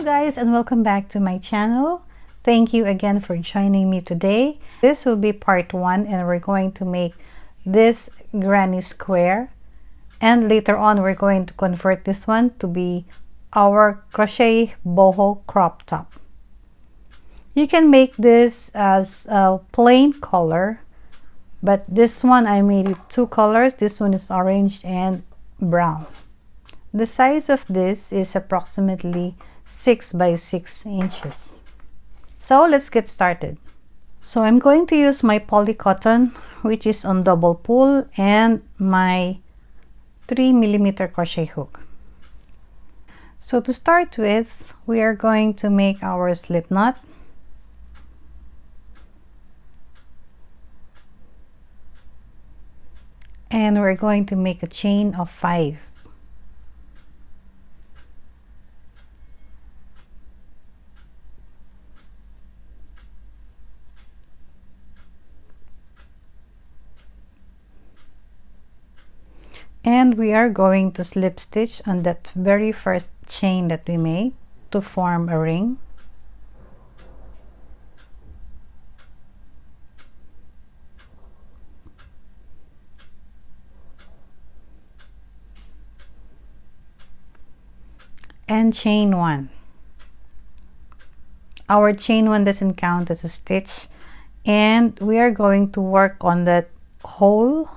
guys, and welcome back to my channel. Thank you again for joining me today. This will be part 1 and we're going to make this granny square, and later on we're going to convert this one to be our crochet boho crop top. You can make this as a plain color, but this one I made it 2 colors. This one is orange and brown. The size of this is approximately 6 by 6 inches. So let's get started. So I'm going to use my poly cotton, which is on double pull, and my 3mm crochet hook. So to start with, we are going to make our slip knot. And we're going to make a chain of 5. And we are going to slip stitch on that very first chain that we made to form a ring. And chain 1. Our chain 1 doesn't count as a stitch, and we are going to work on that hole.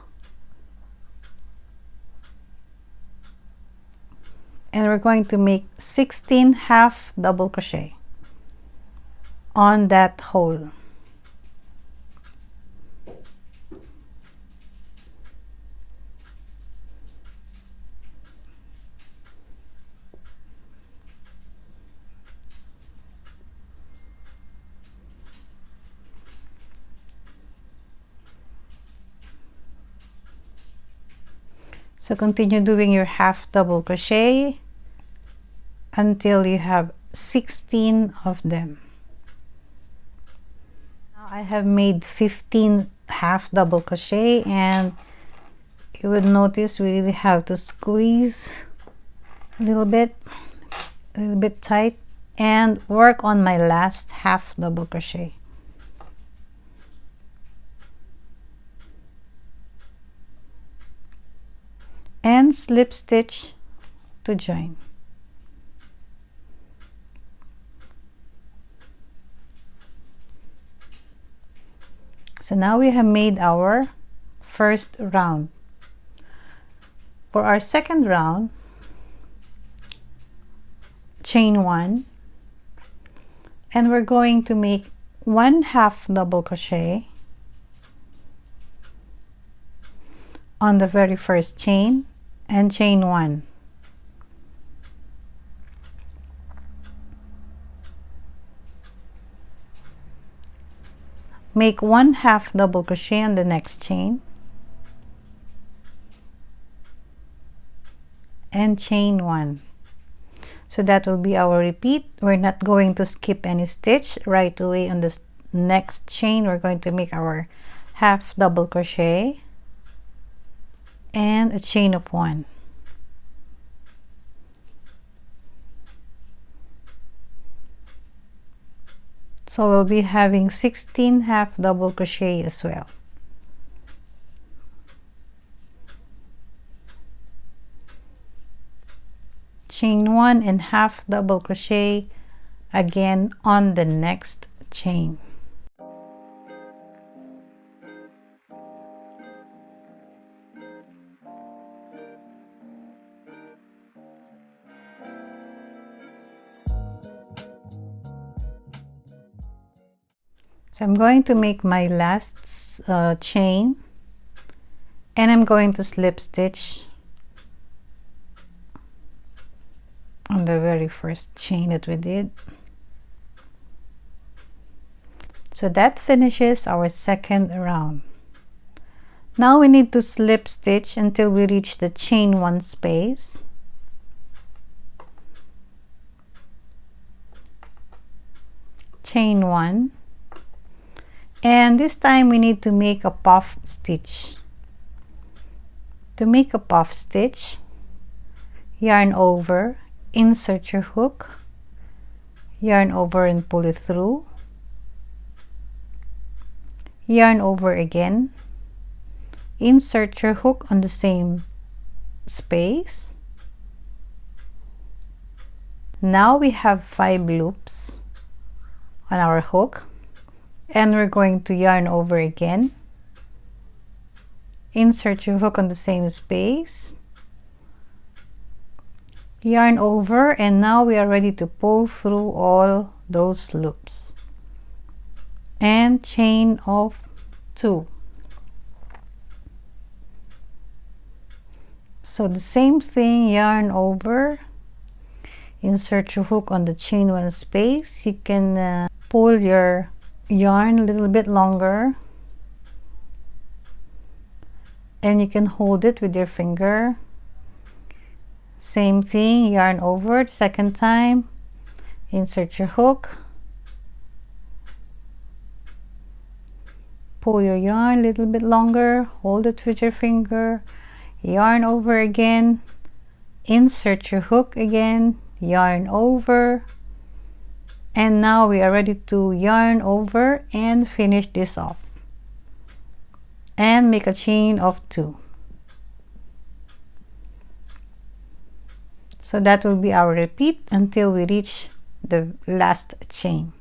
And we're going to make 16 half double crochet on that hole. So continue doing your half double crochet until you have 16 of them. Now I have made 15 half double crochet, and you would notice we really have to squeeze a little bit. It's a little bit tight, and work on my last half double crochet. And slip stitch to join. So now we have made our first round. For our second round, chain 1, and we're going to make 1 half double crochet on the very first chain and chain 1. Make 1 half double crochet on the next chain and chain 1. So that will be our repeat. We're not going to skip any stitch. Right away on this next chain, we're going to make our half double crochet and a chain of 1. So we'll be having 16 half double crochet as well. Chain 1 and half double crochet again on the next chain. So I'm going to make my last chain, and I'm going to slip stitch on the very first chain that we did. So that finishes our second round. Now we need to slip stitch until we reach the chain 1 space. Chain 1. And this time we need to make a puff stitch. To make a puff stitch, yarn over, insert your hook, yarn over and pull it through, yarn over again, insert your hook on the same space. Now we have 5 loops on our hook, and we're going to yarn over again, insert your hook on the same space, yarn over, and now we are ready to pull through all those loops and chain of 2. So the same thing, yarn over, insert your hook on the chain 1 space. You can pull your yarn a little bit longer, and you can hold it with your finger. Same thing, yarn over, second time, insert your hook, pull your yarn a little bit longer, hold it with your finger, yarn over again, insert your hook again, yarn over, and now we are ready to yarn over and finish this off and make a chain of 2. So that will be our repeat until we reach the last chain.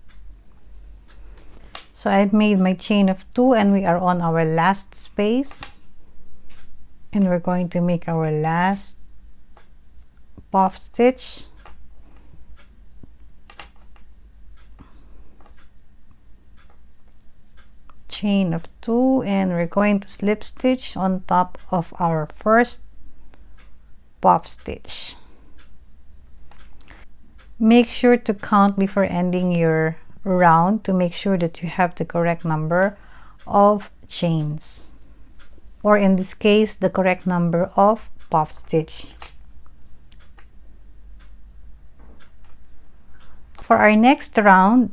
So I've made my chain of 2 and we are on our last space, and we're going to make our last puff stitch. Chain of 2, and we're going to slip stitch on top of our first puff stitch. Make sure to count before ending your round to make sure that you have the correct number of chains, or in this case the correct number of puff stitch. For our next round,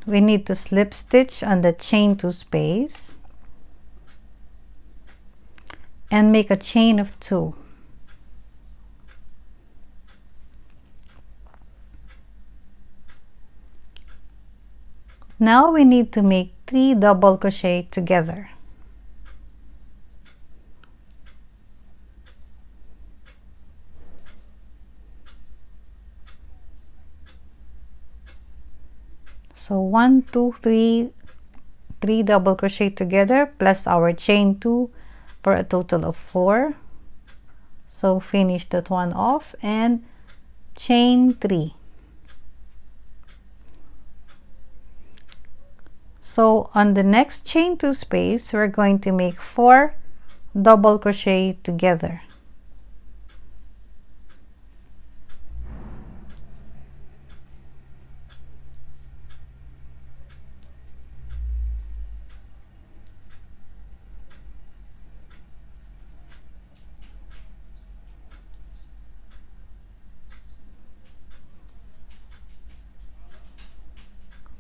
we need to slip stitch on the chain 2 space and make a chain of 2. Now we need to make 3 double crochet together. So 1 2 3 double crochet together plus our chain 2 for a total of 4. So finish that one off and chain 3. So on the next chain 2 space, we're going to make 4 double crochet together.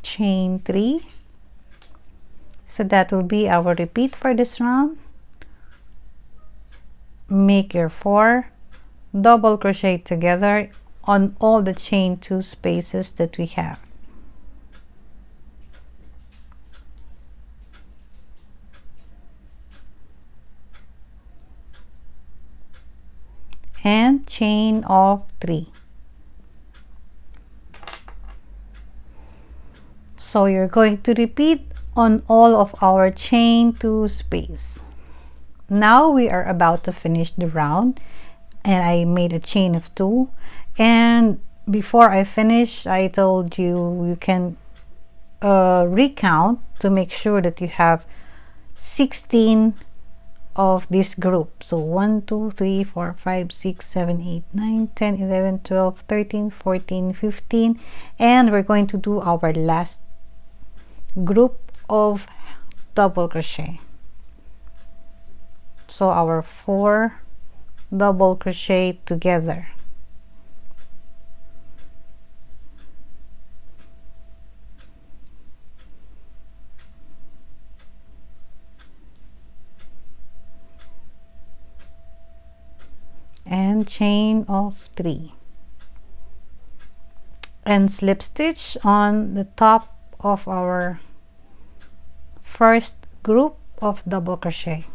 Chain 3. So that will be our repeat for this round. Make your 4 double crochet together on all the chain 2 spaces that we have. And chain of 3. So you're going to repeat on all of our chain 2 space. Now we are about to finish the round, and I made a chain of 2, and before I finish I told you you can recount to make sure that you have 16 of this group. So 1 2 3 4 5 6 7 8 9 10 11 12 13 14 15, and we're going to do our last group of double crochet. So our 4 double crochet together. And chain of 3. and slip stitch on the top of our first group of double crochet.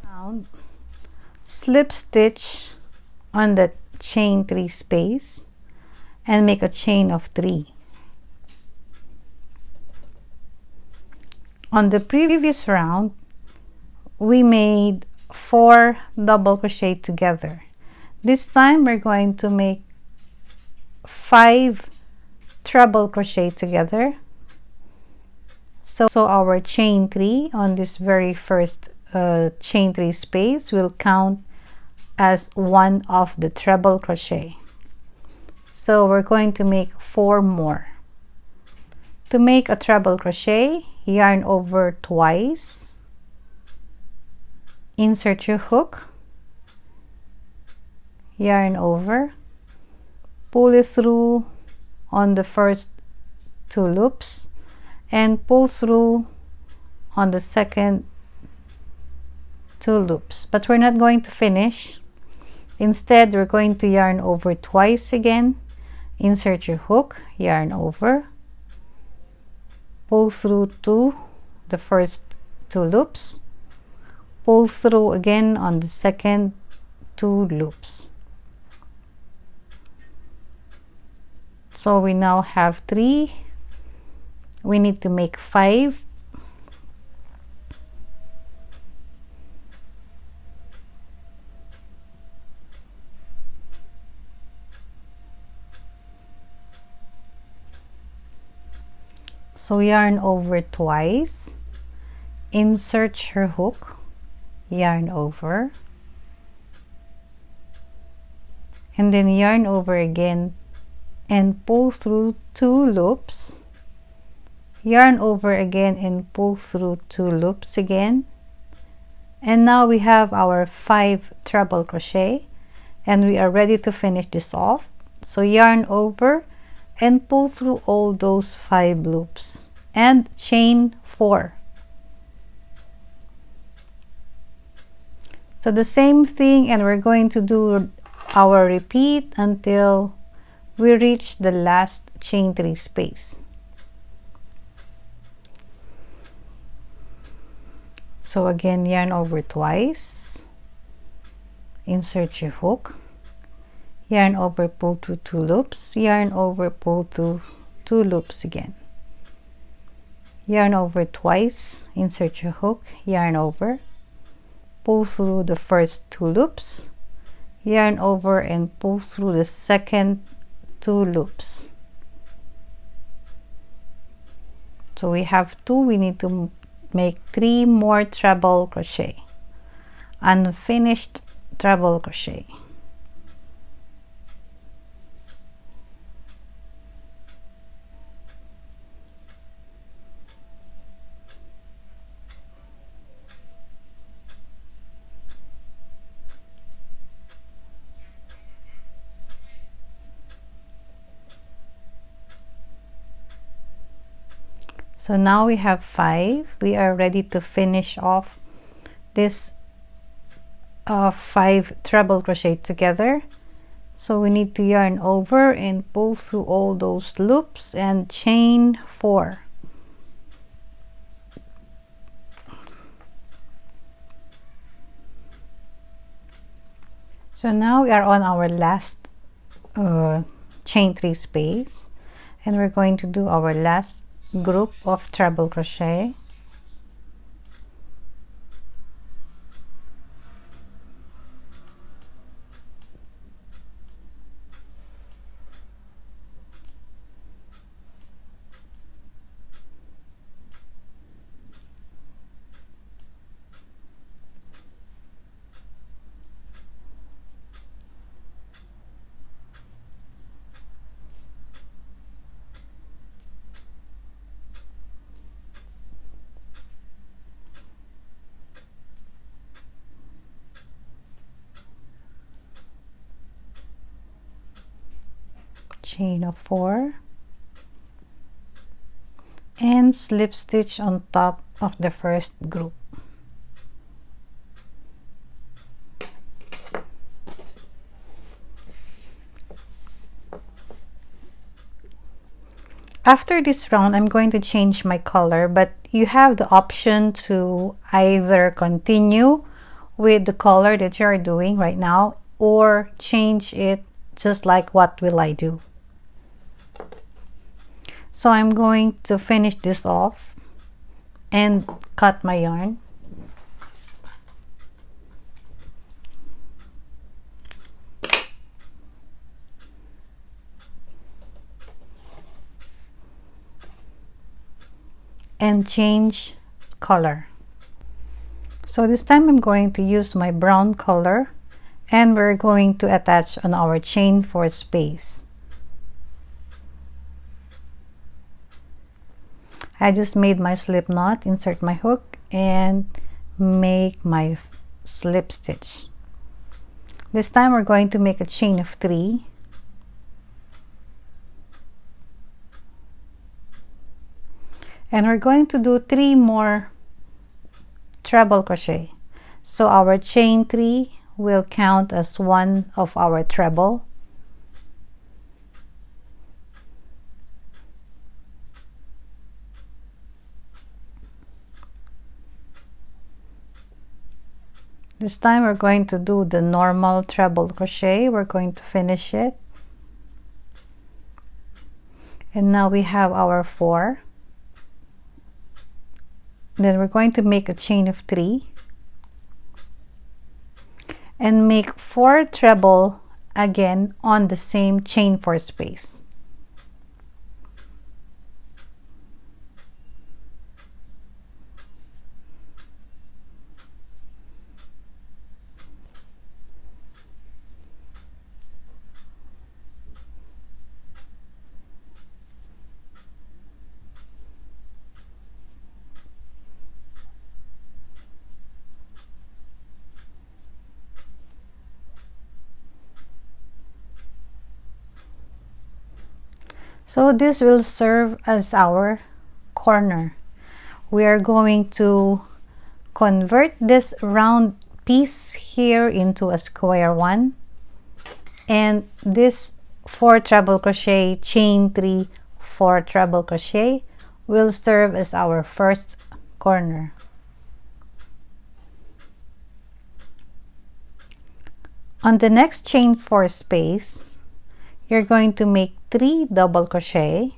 Now slip stitch on the chain 3 space and make a chain of 3. On the previous round we made 4 double crochet together. This time we're going to make 5 treble crochet together. So our chain 3 on this very first chain 3 space will count as one of the treble crochet. So we're going to make 4 more. To make a treble crochet, yarn over twice, insert your hook, yarn over, pull it through on the first 2 loops and pull through on the second 2 loops, but we're not going to finish. Instead, we're going to yarn over twice again, insert your hook, yarn over, pull through to the first 2 loops, pull through again on the second 2 loops. So we now have 3. We need to make 5. So yarn over twice, insert your hook, yarn over, and then yarn over again and pull through 2 loops, yarn over again and pull through 2 loops again. And now we have our 5 treble crochet and we are ready to finish this off. So yarn over and pull through all those 5 loops and chain 4. So the same thing, and we're going to do our repeat until we reach the last chain 3 space. So again, yarn over twice, insert your hook, yarn over, pull through 2 loops, yarn over, pull through 2 loops again, yarn over twice, insert your hook, yarn over, pull through the first 2 loops, yarn over and pull through the second 2 loops. So we have 2. We need to make 3 more treble crochet, unfinished treble crochet. So now we have 5. We are ready to finish off this 5 treble crochet together. So we need to yarn over and pull through all those loops and chain 4. So now we are on our last chain 3 space, and we're going to do our last group of treble crochet. Chain of 4 and slip stitch on top of the first group. After this round, I'm going to change my color, but you have the option to either continue with the color that you are doing right now or change it just like what will I do. So I'm going to finish this off and cut my yarn. And change color. So this time I'm going to use my brown color and we're going to attach on our chain 4 space. I just made my slip knot, insert my hook and make my slip stitch. This time we're going to make a chain of 3. And we're going to do 3 more treble crochet. So our chain 3 will count as one of our treble. This time we're going to do the normal treble crochet. We're going to finish it. And now we have our 4. Then we're going to make a chain of 3 and make 4 treble again on the same chain 4 space. So this will serve as our corner. We are going to convert this round piece here into a square one, and this 4 treble crochet, chain 3, 4 treble crochet will serve as our first corner. On the next chain 4 space, you're going to make 3 double crochet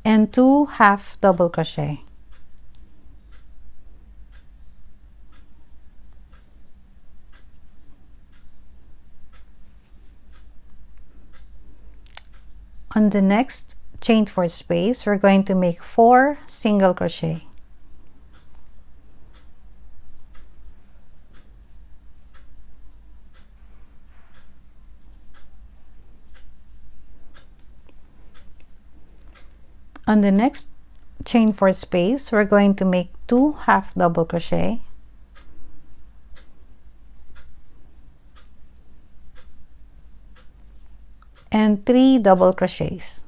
and 2 half double crochet. On the next chain 4 space, we're going to make 4 single crochet. On the next chain 4 space, we're going to make 2 half double crochet and 3 double crochets.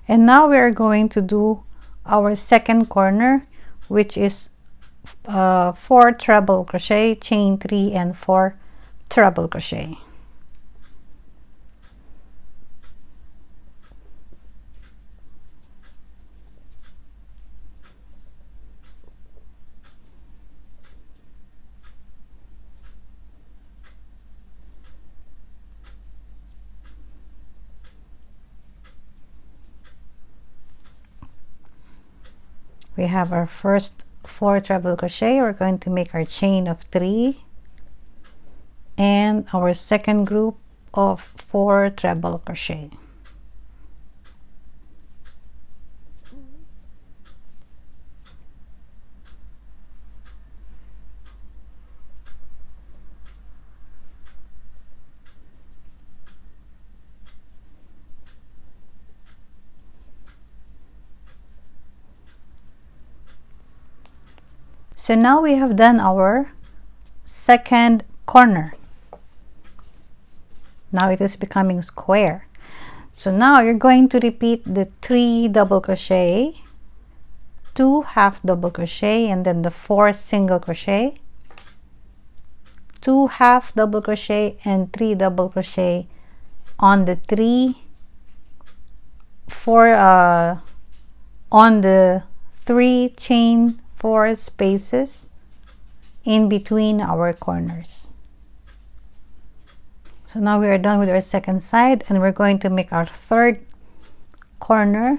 And now we are going to do our second corner, which is 4 treble crochet, chain 3 and 4 treble crochet. We have our first 4 treble crochet. We're going to make our chain of 3 and our second group of 4 treble crochet. So now we have done our second corner. Now it is becoming square. So now you're going to repeat the 3 double crochet, 2 half double crochet, and then the 4 single crochet, 2 half double crochet, and 3 double crochet on the 3 chain 4 spaces in between our corners. So now we are done with our second side, and we're going to make our third corner,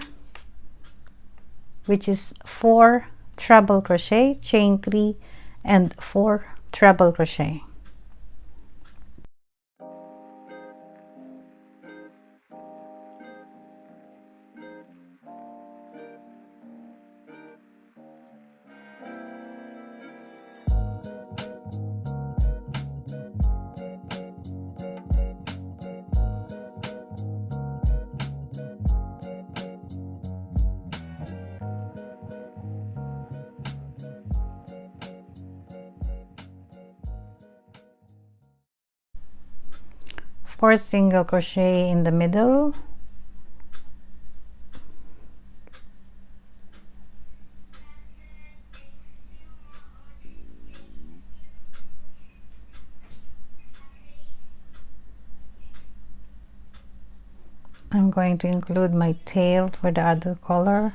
which is 4 treble crochet, chain 3, and 4 treble crochet. Four single crochet in the middle, I'm going to include my tail for the other color.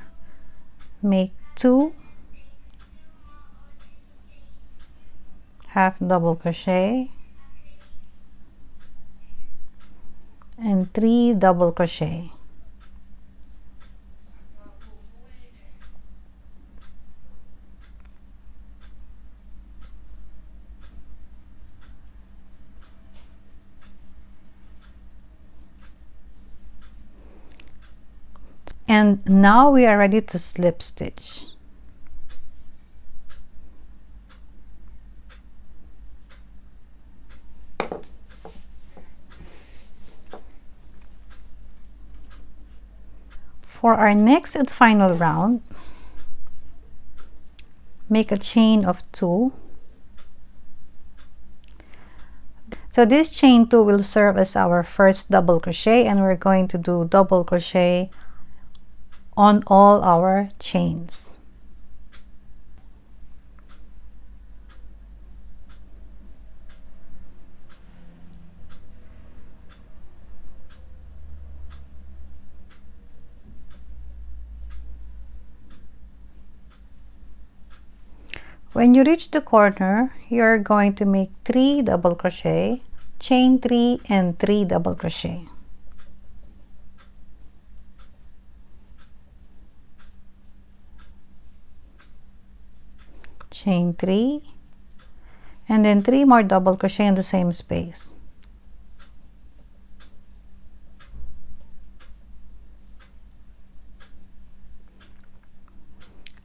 Make 2 half double crochet and 3 double crochet. And now we are ready to slip stitch. For our next and final round, make a chain of 2. So this chain 2 will serve as our first double crochet, and we're going to do double crochet on all our chains. When you reach the corner, you're going to make 3 double crochet, chain 3, and 3 double crochet. Chain 3, and then 3 more double crochet in the same space.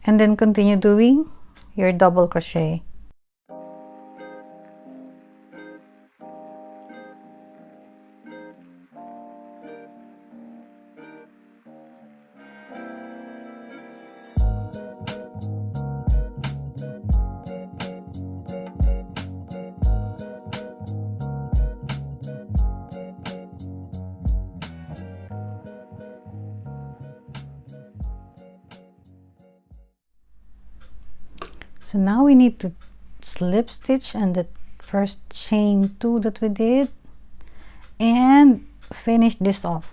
And then continue doing your double crochet. So now we need to slip stitch on the first chain 2 that we did and finish this off.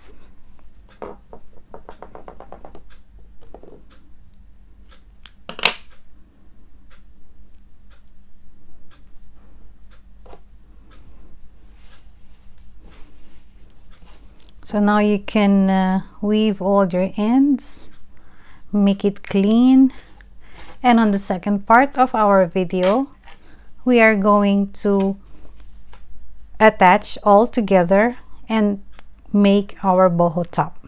So now you can weave all your ends, make it clean. And on the second part of our video, we are going to attach all together and make our boho top.